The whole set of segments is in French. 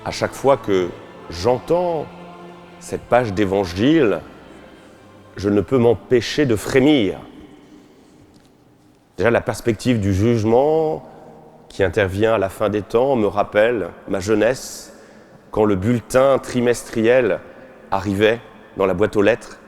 à chaque fois que j'entends cette page d'évangile, je ne peux m'empêcher de frémir. Déjà, la perspective du jugement qui intervient à la fin des temps me rappelle ma jeunesse, quand le bulletin trimestriel arrivait dans la boîte aux lettres,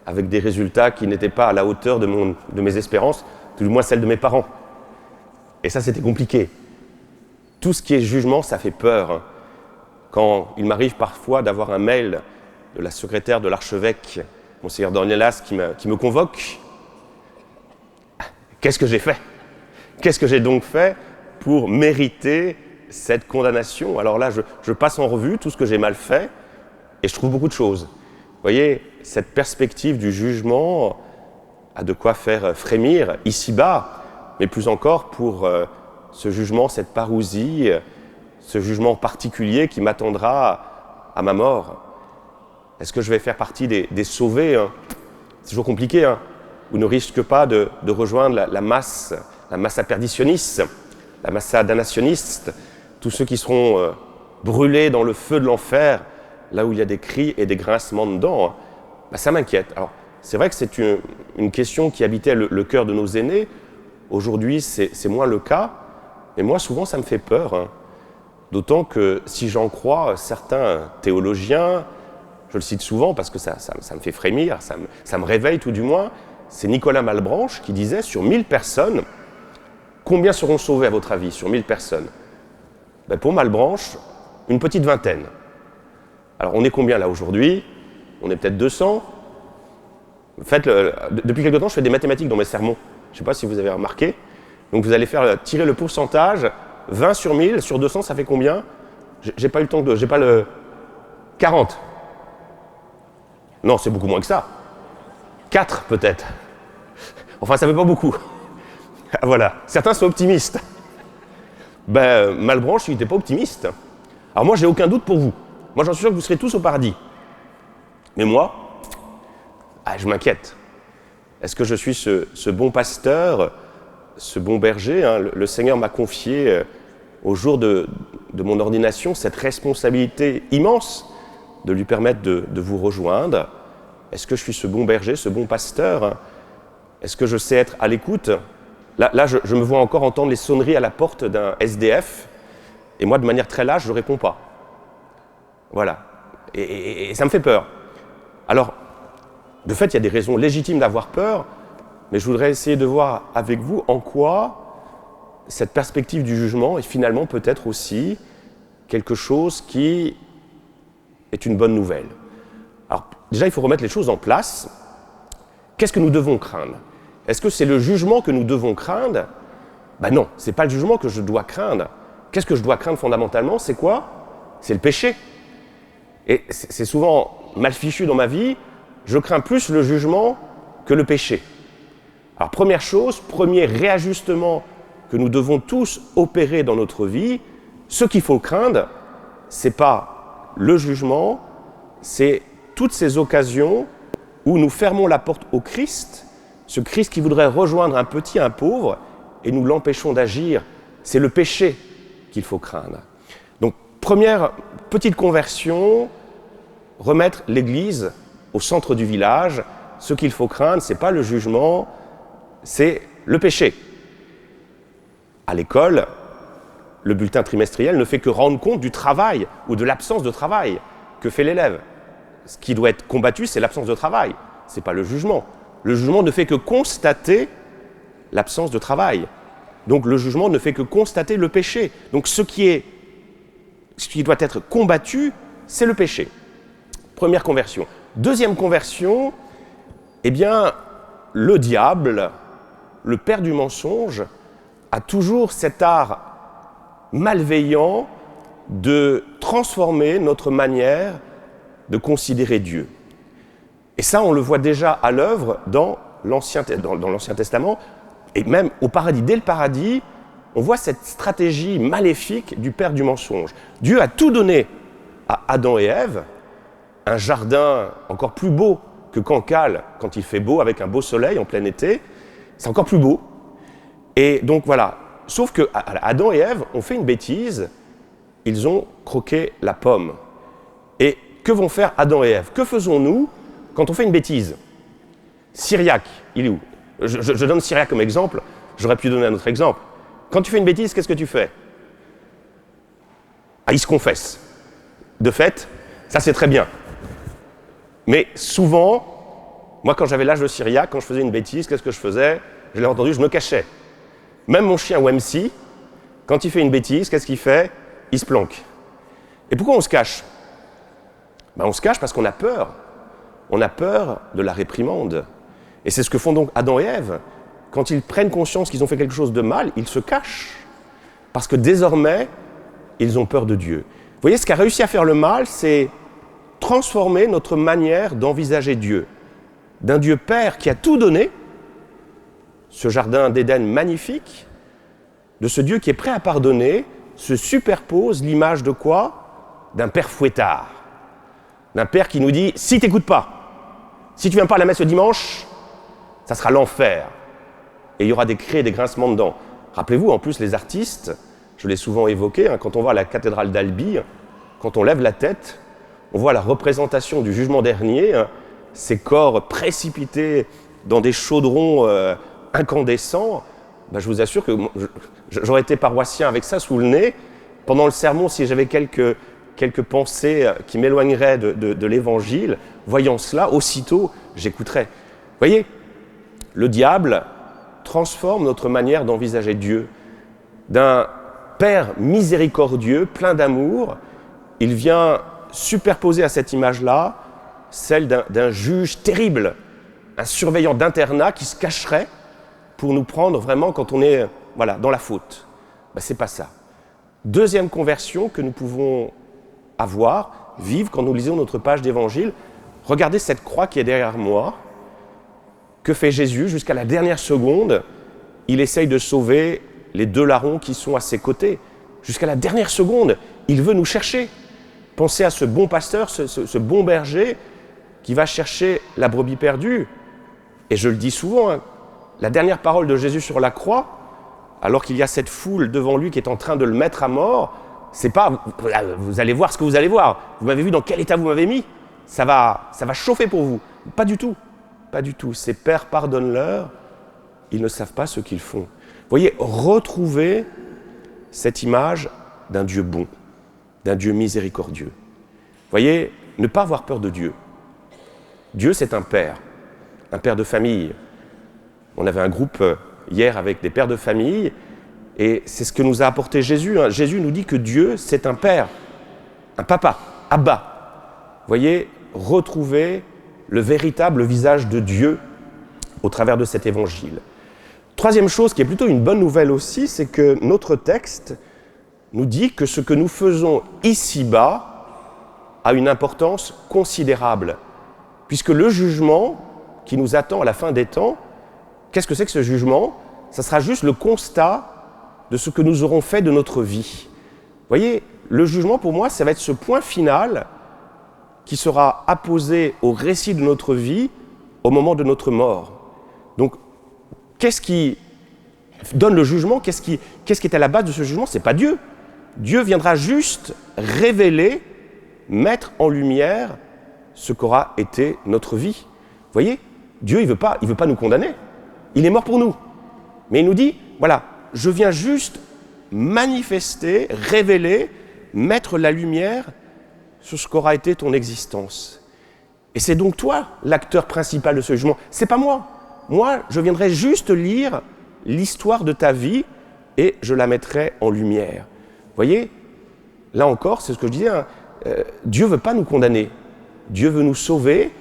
avec des résultats qui n'étaient pas à la hauteur de mes espérances, tout du moins celles de mes parents. Et ça, c'était compliqué. Tout ce qui est jugement, ça fait peur, hein. Quand il m'arrive parfois d'avoir un mail de la secrétaire de l'archevêque, Monseigneur Dornielas, qui me convoque, qu'est-ce que j'ai fait? Qu'est-ce que j'ai donc fait pour mériter cette condamnation? Alors là, je passe en revue tout ce que j'ai mal fait et je trouve beaucoup de choses. Vous voyez, cette perspective du jugement a de quoi faire frémir ici-bas, mais plus encore pour ce jugement, cette parousie, ce jugement particulier qui m'attendra à ma mort. Est-ce que je vais faire partie des sauvés, hein? C'est toujours compliqué, hein? Ou ne risque pas de rejoindre la masse perditioniste, la massa damnationiste, tous ceux qui seront brûlés dans le feu de l'enfer, là où il y a des cris et des grincements de dents, hein? Ben, ça m'inquiète. Alors, c'est vrai que c'est une question qui habitait le cœur de nos aînés. Aujourd'hui, c'est moins le cas, mais moi, souvent, ça me fait peur, hein. D'autant que, si j'en crois certains théologiens, je le cite souvent parce que ça me fait frémir, ça me réveille tout du moins, c'est Nicolas Malebranche qui disait, sur 1000 personnes, combien seront sauvés à votre avis, sur 1000 personnes? Ben, pour Malebranche, une petite vingtaine. Alors, on est combien là aujourd'hui? On est peut-être 200. Depuis quelque temps, je fais des mathématiques dans mes sermons. Je ne sais pas si vous avez remarqué. Donc, vous allez tirer le pourcentage. 20 sur 1000, sur 200, ça fait combien? J'ai pas eu le temps j'ai pas le... 40. Non, c'est beaucoup moins que ça. 4 peut-être. Enfin, ça fait pas beaucoup. Voilà. Certains sont optimistes. Ben, Malebranche, il n'était pas optimiste. Alors moi, j'ai aucun doute pour vous. Moi, j'en suis sûr que vous serez tous au paradis. Mais moi, je m'inquiète. Est-ce que je suis ce bon pasteur, ce bon berger, hein? Le Seigneur m'a confié au jour de mon ordination cette responsabilité immense de lui permettre de vous rejoindre. Est-ce que je suis ce bon berger, ce bon pasteur, hein? Est-ce que je sais être à l'écoute? Là, je me vois encore entendre les sonneries à la porte d'un SDF, et moi, de manière très lâche, je ne réponds pas. Voilà. Et ça me fait peur. Alors, de fait, il y a des raisons légitimes d'avoir peur, mais je voudrais essayer de voir avec vous en quoi cette perspective du jugement est finalement peut-être aussi quelque chose qui est une bonne nouvelle. Alors, déjà, il faut remettre les choses en place. Qu'est-ce que nous devons craindre? Est-ce que c'est le jugement que nous devons craindre? Ben non, ce n'est pas le jugement que je dois craindre. Qu'est-ce que je dois craindre fondamentalement? C'est quoi? C'est le péché. Et c'est souvent mal fichu dans ma vie, je crains plus le jugement que le péché. Alors première chose, premier réajustement que nous devons tous opérer dans notre vie, ce qu'il faut craindre, c'est pas le jugement, c'est toutes ces occasions où nous fermons la porte au Christ, ce Christ qui voudrait rejoindre un petit, un pauvre, et nous l'empêchons d'agir. C'est le péché qu'il faut craindre. Donc première petite conversion, remettre l'Église au centre du village. Ce qu'il faut craindre, ce n'est pas le jugement, c'est le péché. À l'école, le bulletin trimestriel ne fait que rendre compte du travail ou de l'absence de travail que fait l'élève. Ce qui doit être combattu, c'est l'absence de travail, ce n'est pas le jugement. Le jugement ne fait que constater l'absence de travail. Donc le jugement ne fait que constater le péché. Donc ce qui doit être combattu, c'est le péché. Première conversion. Deuxième conversion, eh bien, le diable, le père du mensonge, a toujours cet art malveillant de transformer notre manière de considérer Dieu. Et ça, on le voit déjà à l'œuvre dans l'Ancien Testament, et même au paradis. Dès le paradis, on voit cette stratégie maléfique du père du mensonge. Dieu a tout donné à Adam et Ève, un jardin encore plus beau que Cancale, quand il fait beau, avec un beau soleil en plein été, c'est encore plus beau. Et donc voilà, sauf que Adam et Ève ont fait une bêtise, ils ont croqué la pomme. Et que vont faire Adam et Ève? Que faisons-nous quand on fait une bêtise? Syriac, il est où? Je donne Syriac comme exemple, j'aurais pu donner un autre exemple. Quand tu fais une bêtise, qu'est-ce que tu fais? Ah, il se confesse. De fait, ça c'est très bien. Mais souvent, moi quand j'avais l'âge de Syriac, quand je faisais une bêtise, qu'est-ce que je faisais? Je l'ai entendu, je me cachais. Même mon chien Wemsy, quand il fait une bêtise, qu'est-ce qu'il fait? Il se planque. Et pourquoi on se cache? On se cache parce qu'on a peur. On a peur de la réprimande. Et c'est ce que font donc Adam et Ève. Quand ils prennent conscience qu'ils ont fait quelque chose de mal, ils se cachent. Parce que désormais, ils ont peur de Dieu. Vous voyez, ce qu'a réussi à faire le mal, c'est transformer notre manière d'envisager Dieu. D'un Dieu Père qui a tout donné, ce jardin d'Éden magnifique, de ce Dieu qui est prêt à pardonner, se superpose l'image de quoi? D'un Père fouettard. D'un Père qui nous dit, si tu n'écoutes pas, si tu ne viens pas à la messe le dimanche, ça sera l'enfer. Et il y aura des cris et des grincements de dents. Rappelez-vous, en plus, les artistes, je l'ai souvent évoqué, quand on va à la cathédrale d'Albi, quand on lève la tête, on voit la représentation du jugement dernier, ces corps précipités dans des chaudrons incandescents. Je vous assure que j'aurais été paroissien avec ça sous le nez. Pendant le sermon, si j'avais quelques pensées qui m'éloigneraient de l'évangile, voyant cela, aussitôt, j'écouterais. Vous voyez, le diable transforme notre manière d'envisager Dieu. D'un Père miséricordieux, plein d'amour, il vient superposer à cette image-là celle d'un juge terrible, un surveillant d'internat qui se cacherait pour nous prendre vraiment quand on est dans la faute. C'est pas ça. Deuxième conversion que nous pouvons vivre quand nous lisons notre page d'évangile. Regardez cette croix qui est derrière moi. Que fait Jésus? Jusqu'à la dernière seconde, il essaye de sauver les deux larrons qui sont à ses côtés. Jusqu'à la dernière seconde, il veut nous chercher. Pensez à ce bon pasteur, ce bon berger qui va chercher la brebis perdue. Et je le dis souvent, la dernière parole de Jésus sur la croix, alors qu'il y a cette foule devant lui qui est en train de le mettre à mort, c'est pas « vous allez voir ce que vous allez voir, vous m'avez vu dans quel état vous m'avez mis, ça va chauffer pour vous ». Pas du tout, pas du tout. C'est « Père, pardonne-leur, ils ne savent pas ce qu'ils font ». Vous voyez, retrouver cette image d'un Dieu bon, d'un Dieu miséricordieux. Vous voyez, ne pas avoir peur de Dieu. Dieu, c'est un père de famille. On avait un groupe hier avec des pères de famille, et c'est ce que nous a apporté Jésus. Jésus nous dit que Dieu, c'est un père, un papa, Abba. Vous voyez, retrouver le véritable visage de Dieu au travers de cet évangile. Troisième chose, qui est plutôt une bonne nouvelle aussi, c'est que notre texte nous dit que ce que nous faisons ici-bas a une importance considérable, puisque le jugement qui nous attend à la fin des temps, qu'est-ce que c'est que ce jugement? Ça sera juste le constat de ce que nous aurons fait de notre vie. Vous voyez, le jugement pour moi, ça va être ce point final qui sera apposé au récit de notre vie au moment de notre mort. Donc, qu'est-ce qui donne le jugement? Qu'est-ce qui est à la base de ce jugement? Ce n'est pas Dieu. Dieu viendra juste révéler, mettre en lumière ce qu'aura été notre vie. Vous voyez, Dieu, il veut pas nous condamner. Il est mort pour nous. Mais il nous dit, voilà, je viens juste manifester, révéler, mettre la lumière sur ce qu'aura été ton existence. Et c'est donc toi l'acteur principal de ce jugement. C'est pas moi. Moi, je viendrai juste lire l'histoire de ta vie et je la mettrai en lumière. Vous voyez, là encore, c'est ce que je disais, Dieu ne veut pas nous condamner. Dieu veut nous sauver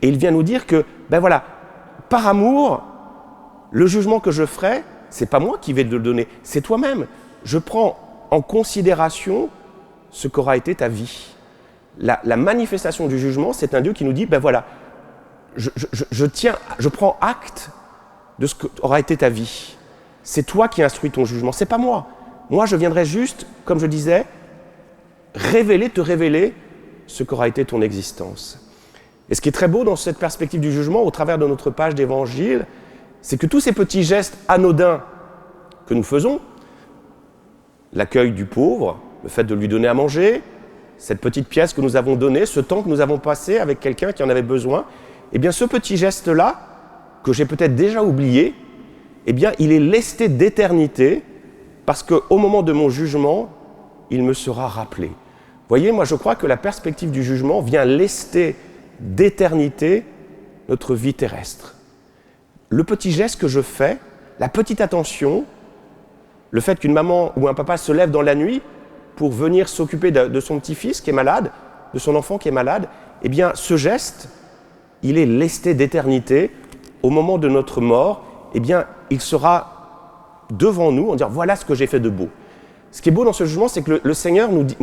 et il vient nous dire que, par amour, le jugement que je ferai, c'est pas moi qui vais te le donner, c'est toi-même. Je prends en considération ce qu'aura été ta vie. La manifestation du jugement, c'est un Dieu qui nous dit, je prends acte de ce qu'aura été ta vie. C'est toi qui instruis ton jugement, c'est pas moi. Moi, je viendrai juste, comme je disais, te révéler ce qu'aura été ton existence. Et ce qui est très beau dans cette perspective du jugement, au travers de notre page d'évangile, c'est que tous ces petits gestes anodins que nous faisons, l'accueil du pauvre, le fait de lui donner à manger, cette petite pièce que nous avons donnée, ce temps que nous avons passé avec quelqu'un qui en avait besoin, eh bien ce petit geste-là, que j'ai peut-être déjà oublié, eh bien il est lesté d'éternité, parce qu'au moment de mon jugement, il me sera rappelé. Vous voyez, moi je crois que la perspective du jugement vient lester d'éternité notre vie terrestre. Le petit geste que je fais, la petite attention, le fait qu'une maman ou un papa se lève dans la nuit pour venir s'occuper de son petit-fils qui est malade, de son enfant qui est malade, eh bien ce geste, il est lesté d'éternité. Au moment de notre mort, eh bien il sera devant nous en disant voilà ce que j'ai fait de beau. Ce qui est beau dans ce jugement, c'est que le Seigneur nous dit,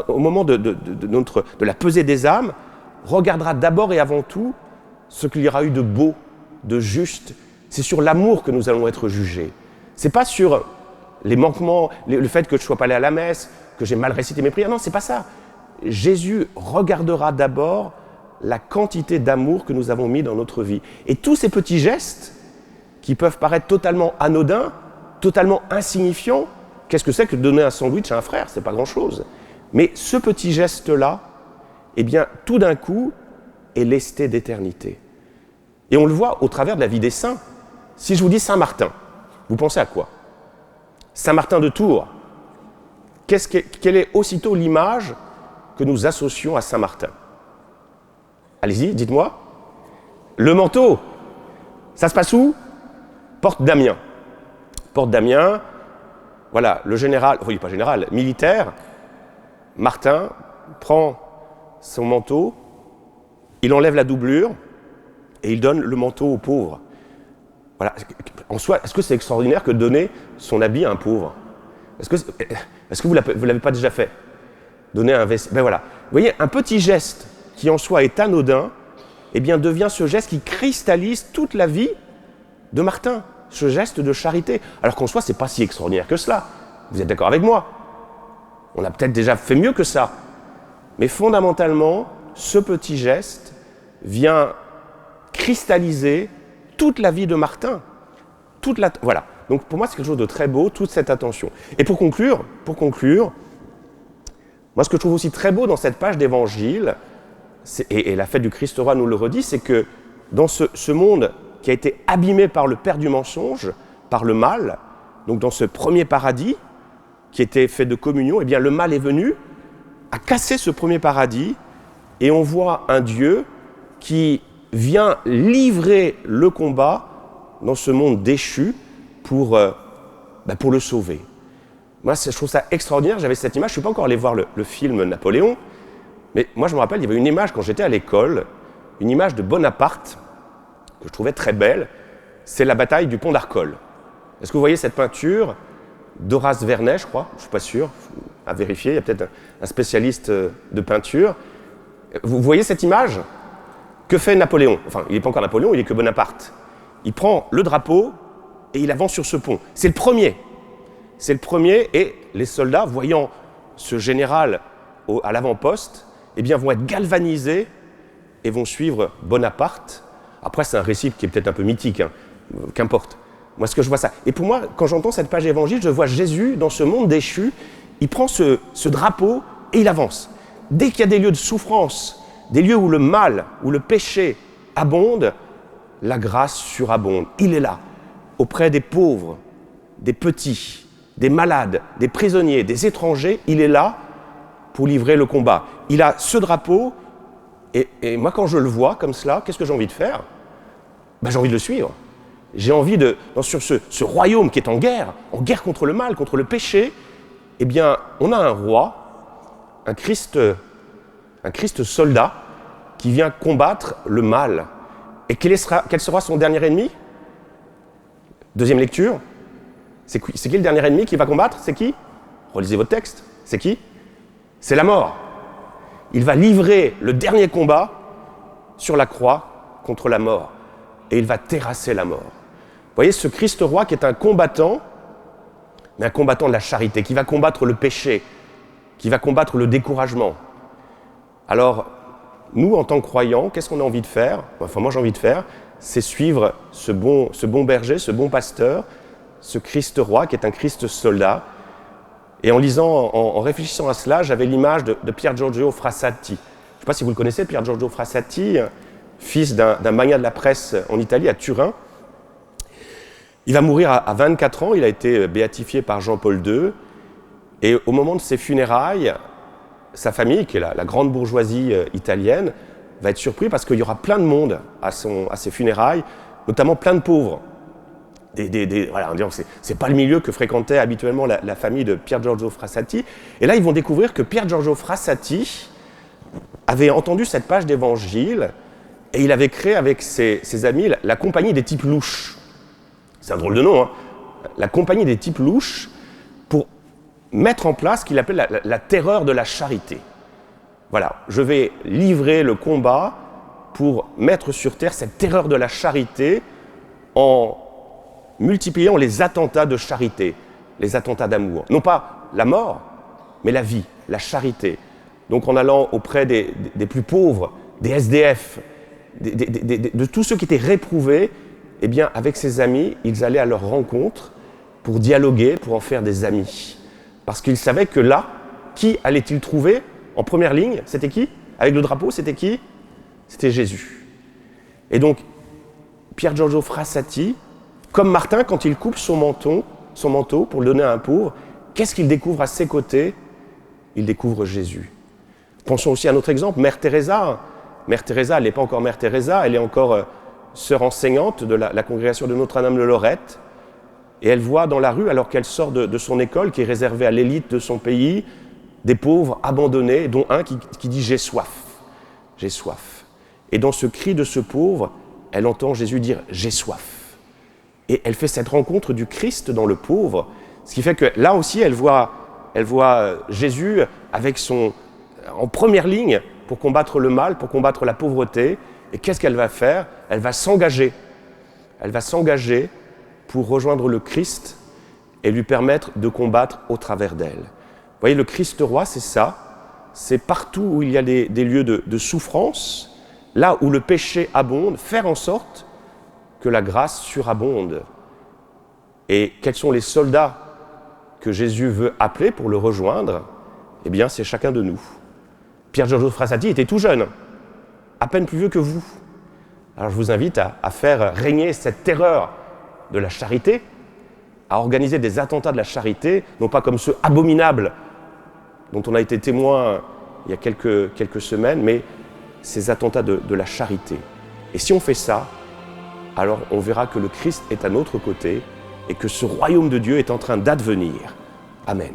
au moment de la pesée des âmes, regardera d'abord et avant tout ce qu'il y aura eu de beau, de juste. C'est sur l'amour que nous allons être jugés. C'est pas sur les manquements, le fait que je ne sois pas allé à la messe, que j'ai mal récité mes prières. Non, c'est pas ça. Jésus regardera d'abord la quantité d'amour que nous avons mis dans notre vie. Et tous ces petits gestes qui peuvent paraître totalement anodins, totalement insignifiants, qu'est-ce que c'est que de donner un sandwich à un frère? C'est pas grand-chose. Mais ce petit geste-là, eh bien, tout d'un coup, est lesté d'éternité. Et on le voit au travers de la vie des saints. Si je vous dis Saint-Martin, vous pensez à quoi? Saint-Martin de Tours. Quelle est aussitôt l'image que nous associons à Saint-Martin? Allez-y, dites-moi. Le manteau. Ça se passe où? Porte d'Amiens. Porte d'Amiens, voilà, le général, enfin pas général, militaire, Martin, prend son manteau, il enlève la doublure et il donne le manteau aux pauvres. Voilà. En soi, est-ce que c'est extraordinaire que de donner son habit à un pauvre? Est-ce que vous ne l'avez pas déjà fait? Donner un vêtement. Ben voilà. Vous voyez, un petit geste qui en soi est anodin, eh bien devient ce geste qui cristallise toute la vie de Martin, ce geste de charité. Alors qu'en soi, ce n'est pas si extraordinaire que cela. Vous êtes d'accord avec moi? On a peut-être déjà fait mieux que ça. Mais fondamentalement, ce petit geste vient cristalliser toute la vie de Martin. Voilà. Donc pour moi, c'est quelque chose de très beau, toute cette attention. Et pour conclure, moi ce que je trouve aussi très beau dans cette page d'évangile, et la fête du Christ roi nous le redit, c'est que dans ce monde qui a été abîmé par le père du mensonge, par le mal, donc dans ce premier paradis qui était fait de communion, eh bien le mal est venu, a cassé ce premier paradis, et on voit un Dieu qui vient livrer le combat dans ce monde déchu pour le sauver. Moi, je trouve ça extraordinaire. J'avais cette image, je ne suis pas encore allé voir le film Napoléon, mais moi je me rappelle, il y avait une image quand j'étais à l'école, une image de Bonaparte, que je trouvais très belle, c'est la bataille du pont d'Arcole. Est-ce que vous voyez cette peinture d'Horace Vernet, je crois? Je ne suis pas sûr, à vérifier, il y a peut-être un spécialiste de peinture. Vous voyez cette image? Que fait Napoléon? Enfin, il n'est pas encore Napoléon, il est que Bonaparte. Il prend le drapeau et il avance sur ce pont. C'est le premier. C'est le premier, et les soldats, voyant ce général à l'avant-poste, eh bien, vont être galvanisés et vont suivre Bonaparte. Après, c'est un récit qui est peut-être un peu mythique, hein. Qu'importe. Moi, ce que je vois ça. Et pour moi, quand j'entends cette page évangile, je vois Jésus dans ce monde déchu. Il prend ce drapeau et il avance. Dès qu'il y a des lieux de souffrance, des lieux où le mal, où le péché abonde, la grâce surabonde. Il est là, auprès des pauvres, des petits, des malades, des prisonniers, des étrangers. Il est là pour livrer le combat. Il a ce drapeau, et moi, quand je le vois comme cela, qu'est-ce que j'ai envie de faire? J'ai envie de le suivre. J'ai envie sur ce royaume qui est en guerre contre le mal, contre le péché, eh bien, on a un roi, un Christ soldat, qui vient combattre le mal. Et quel sera son dernier ennemi? Deuxième lecture. C'est qui le dernier ennemi qu'il va combattre? C'est qui? Relisez votre texte. C'est qui? C'est la mort. Il va livrer le dernier combat sur la croix contre la mort. Et il va terrasser la mort. Vous voyez, ce Christ roi qui est un combattant, mais un combattant de la charité, qui va combattre le péché, qui va combattre le découragement. Alors, nous, en tant que croyants, qu'est-ce qu'on a envie de faire? Enfin, moi, j'ai envie de faire, c'est suivre ce bon berger, ce bon pasteur, ce Christ roi qui est un Christ soldat, Et en lisant, en réfléchissant à cela, j'avais l'image de Pier Giorgio Frassati. Je ne sais pas si vous le connaissez, Pier Giorgio Frassati, fils d'un magnat de la presse en Italie, à Turin. Il va mourir à 24 ans, il a été béatifié par Jean-Paul II. Et au moment de ses funérailles, sa famille, qui est la grande bourgeoisie italienne, va être surpris parce qu'il y aura plein de monde à ses funérailles, notamment plein de pauvres. Voilà, c'est pas le milieu que fréquentait habituellement la famille de Pier Giorgio Frassati. Et là, ils vont découvrir que Pier Giorgio Frassati avait entendu cette page d'évangile et il avait créé avec ses amis la compagnie des types louches. C'est un drôle de nom, hein. La compagnie des types louches pour mettre en place ce qu'il appelle la terreur de la charité. Voilà, je vais livrer le combat pour mettre sur terre cette terreur de la charité en multipliant les attentats de charité, les attentats d'amour. Non pas la mort, mais la vie, la charité. Donc en allant auprès des plus pauvres, des SDF, de tous ceux qui étaient réprouvés, eh bien avec ses amis, ils allaient à leur rencontre pour dialoguer, pour en faire des amis. Parce qu'ils savaient que là, qui allait-il trouver en première ligne? C'était qui? Avec le drapeau, c'était qui? C'était Jésus. Et donc, Pier Giorgio Frassati, comme Martin, quand il coupe son manteau pour le donner à un pauvre, qu'est-ce qu'il découvre à ses côtés? Il découvre Jésus. Pensons aussi à un autre exemple, Mère Teresa. Mère Teresa, elle n'est pas encore Mère Teresa, elle est encore sœur enseignante de la congrégation de Notre-Dame de Lorette. Et elle voit dans la rue, alors qu'elle sort de son école, qui est réservée à l'élite de son pays, des pauvres abandonnés, dont un qui dit « j'ai soif, j'ai soif ». Et dans ce cri de ce pauvre, elle entend Jésus dire « j'ai soif ». Et elle fait cette rencontre du Christ dans le pauvre, ce qui fait que là aussi, elle voit Jésus en première ligne pour combattre le mal, pour combattre la pauvreté. Et qu'est-ce qu'elle va faire? Elle va s'engager. Elle va s'engager pour rejoindre le Christ et lui permettre de combattre au travers d'elle. Vous voyez, le Christ roi, c'est ça. C'est partout où il y a des lieux de souffrance, là où le péché abonde, faire en sorte que la grâce surabonde. Et quels sont les soldats que Jésus veut appeler pour le rejoindre? Eh bien, c'est chacun de nous. Pier Giorgio Frassati était tout jeune, à peine plus vieux que vous. Alors je vous invite à faire régner cette terreur de la charité, à organiser des attentats de la charité, non pas comme ceux abominables dont on a été témoin il y a quelques semaines, mais ces attentats de la charité. Et si on fait ça, alors on verra que le Christ est à notre côté et que ce royaume de Dieu est en train d'advenir. Amen.